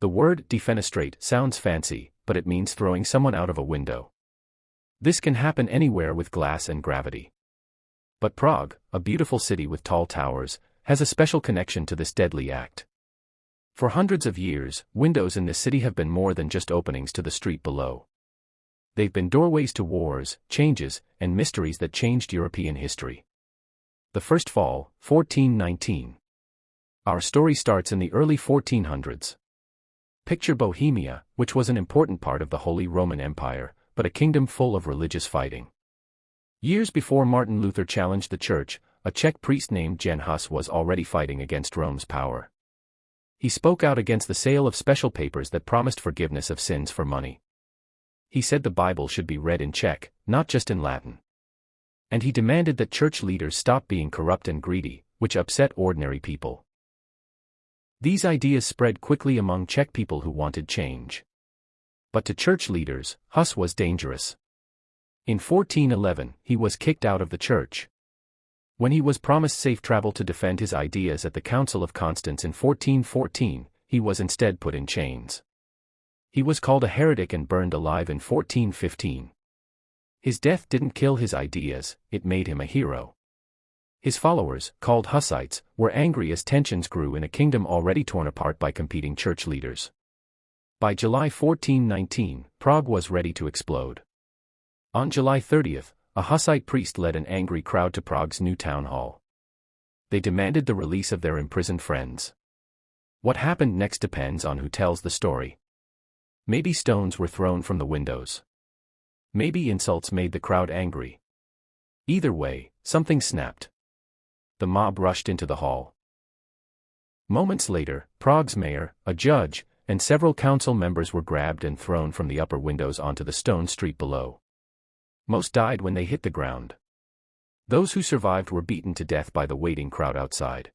The word defenestrate sounds fancy, but it means throwing someone out of a window. This can happen anywhere with glass and gravity. But Prague, a beautiful city with tall towers, has a special connection to this deadly act. For hundreds of years, windows in this city have been more than just openings to the street below. They've been doorways to wars, changes, and mysteries that changed European history. The first fall, 1419. Our story starts in the early 1400s. Picture Bohemia, which was an important part of the Holy Roman Empire, but a kingdom full of religious fighting. Years before Martin Luther challenged the church, a Czech priest named Jan Hus was already fighting against Rome's power. He spoke out against the sale of special papers that promised forgiveness of sins for money. He said the Bible should be read in Czech, not just in Latin. And he demanded that church leaders stop being corrupt and greedy, which upset ordinary people. These ideas spread quickly among Czech people who wanted change. But to church leaders, Hus was dangerous. In 1411, he was kicked out of the church. When he was promised safe travel to defend his ideas at the Council of Constance in 1414, he was instead put in chains. He was called a heretic and burned alive in 1415. His death didn't kill his ideas, it made him a hero. His followers, called Hussites, were angry as tensions grew in a kingdom already torn apart by competing church leaders. By July 1419, Prague was ready to explode. On July 30th, a Hussite priest led an angry crowd to Prague's new town hall. They demanded the release of their imprisoned friends. What happened next depends on who tells the story. Maybe stones were thrown from the windows. Maybe insults made the crowd angry. Either way, something snapped. The mob rushed into the hall. Moments later, Prague's mayor, a judge, and several council members were grabbed and thrown from the upper windows onto the stone street below. Most died when they hit the ground. Those who survived were beaten to death by the waiting crowd outside.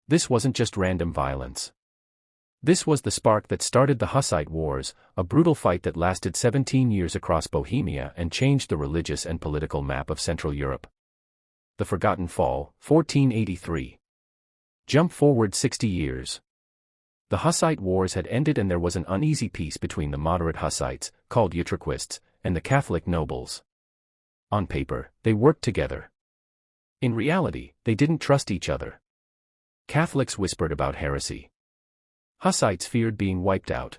This wasn't just random violence. This was the spark that started the Hussite Wars, a brutal fight that lasted 17 years across Bohemia and changed the religious and political map of Central Europe. The Forgotten Fall, 1483. Jump forward 60 years. The Hussite Wars had ended and there was an uneasy peace between the moderate Hussites, called Utraquists, and the Catholic nobles. On paper, they worked together. In reality, they didn't trust each other. Catholics whispered about heresy. Hussites feared being wiped out.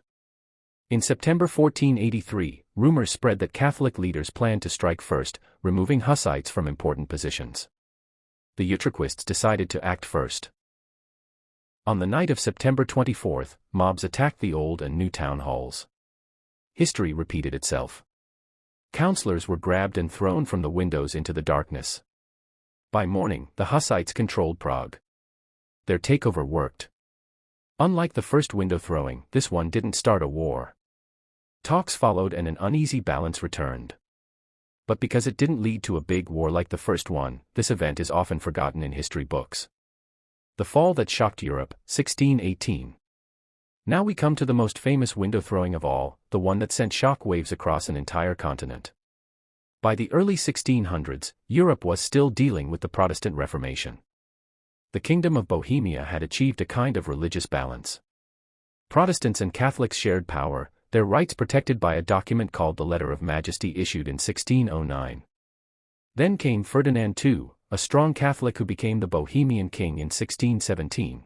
In September 1483, rumors spread that Catholic leaders planned to strike first, removing Hussites from important positions. The Utraquists decided to act first. On the night of September 24th, mobs attacked the old and new town halls. History repeated itself. Councillors were grabbed and thrown from the windows into the darkness. By morning, the Hussites controlled Prague. Their takeover worked. Unlike the first window throwing, this one didn't start a war. Talks followed and an uneasy balance returned. But because it didn't lead to a big war like the first one, this event is often forgotten in history books. The Fall That Shocked Europe, 1618. Now we come to the most famous window throwing of all, the one that sent shock waves across an entire continent. By the early 1600s, Europe was still dealing with the Protestant Reformation. The Kingdom of Bohemia had achieved a kind of religious balance. Protestants and Catholics shared power, their rights protected by a document called the Letter of Majesty issued in 1609. Then came Ferdinand II, a strong Catholic who became the Bohemian king in 1617.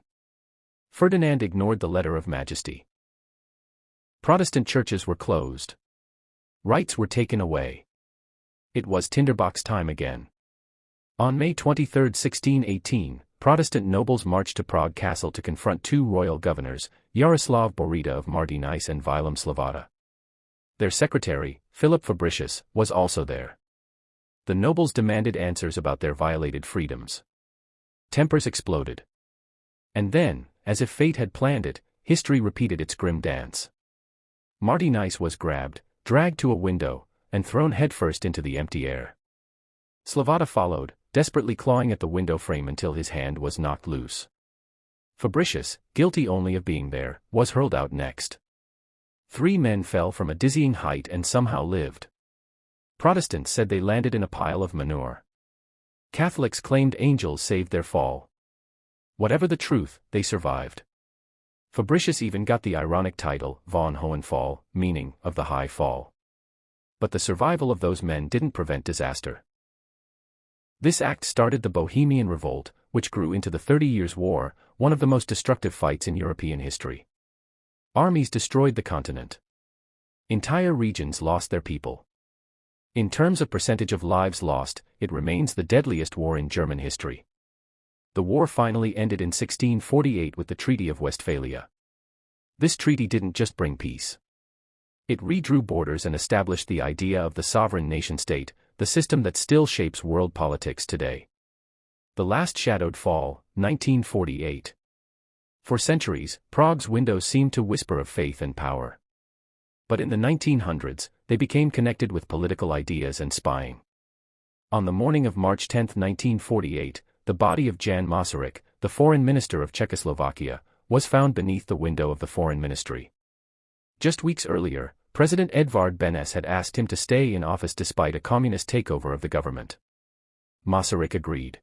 Ferdinand ignored the Letter of Majesty. Protestant churches were closed. Rights were taken away. It was tinderbox time again. On May 23, 1618, Protestant nobles marched to Prague Castle to confront two royal governors, Yaroslav Borita of Martinez and Vilém Slavata. Their secretary, Philip Fabricius, was also there. The nobles demanded answers about their violated freedoms. Tempers exploded. And then, as if fate had planned it, history repeated its grim dance. Martinez was grabbed, dragged to a window, and thrown headfirst into the empty air. Slavata followed, desperately clawing at the window frame until his hand was knocked loose. Fabricius, guilty only of being there, was hurled out next. 3 men fell from a dizzying height and somehow lived. Protestants said they landed in a pile of manure. Catholics claimed angels saved their fall. Whatever the truth, they survived. Fabricius even got the ironic title, von Hohen Fall, meaning, of the high fall. But the survival of those men didn't prevent disaster. This act started the Bohemian Revolt, which grew into the 30 Years' War, one of the most destructive fights in European history. Armies destroyed the continent. Entire regions lost their people. In terms of percentage of lives lost, it remains the deadliest war in German history. The war finally ended in 1648 with the Treaty of Westphalia. This treaty didn't just bring peace. It redrew borders and established the idea of the sovereign nation-state, the system that still shapes world politics today. The last shadowed fall, 1948. For centuries, Prague's windows seemed to whisper of faith and power. But in the 1900s, they became connected with political ideas and spying. On the morning of March 10, 1948, the body of Jan Masaryk, the foreign minister of Czechoslovakia, was found beneath the window of the foreign ministry. Just weeks earlier, President Edvard Beneš had asked him to stay in office despite a communist takeover of the government. Masaryk agreed.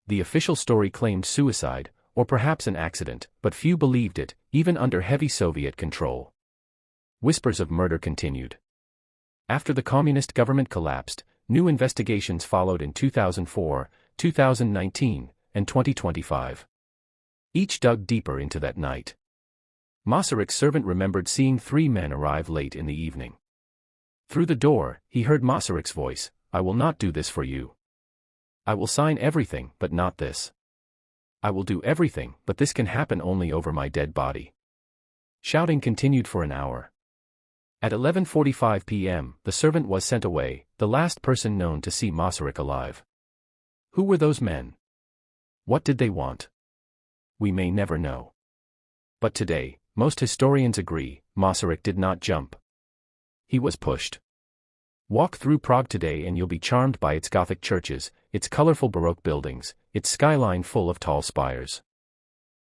The official story claimed suicide, or perhaps an accident, but few believed it, even under heavy Soviet control. Whispers of murder continued. After the communist government collapsed, new investigations followed in 2004, 2019, and 2025. Each dug deeper into that night. Masaryk's servant remembered seeing 3 men arrive late in the evening. Through the door, he heard Masaryk's voice, "I will not do this for you. I will sign everything, but not this. I will do everything, but this can happen only over my dead body." Shouting continued for an hour. At 11:45 p.m., the servant was sent away, the last person known to see Masaryk alive. Who were those men? What did they want? We may never know. But today, most historians agree, Masaryk did not jump. He was pushed. Walk through Prague today and you'll be charmed by its Gothic churches, its colorful Baroque buildings, its skyline full of tall spires.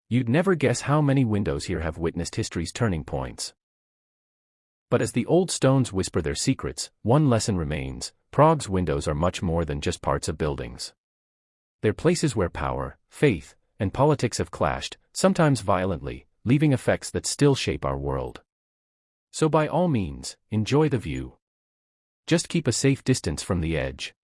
You'd never guess how many windows here have witnessed history's turning points. But as the old stones whisper their secrets, one lesson remains: Prague's windows are much more than just parts of buildings. They're places where power, faith, and politics have clashed, sometimes violently, leaving effects that still shape our world. So by all means, enjoy the view. Just keep a safe distance from the edge.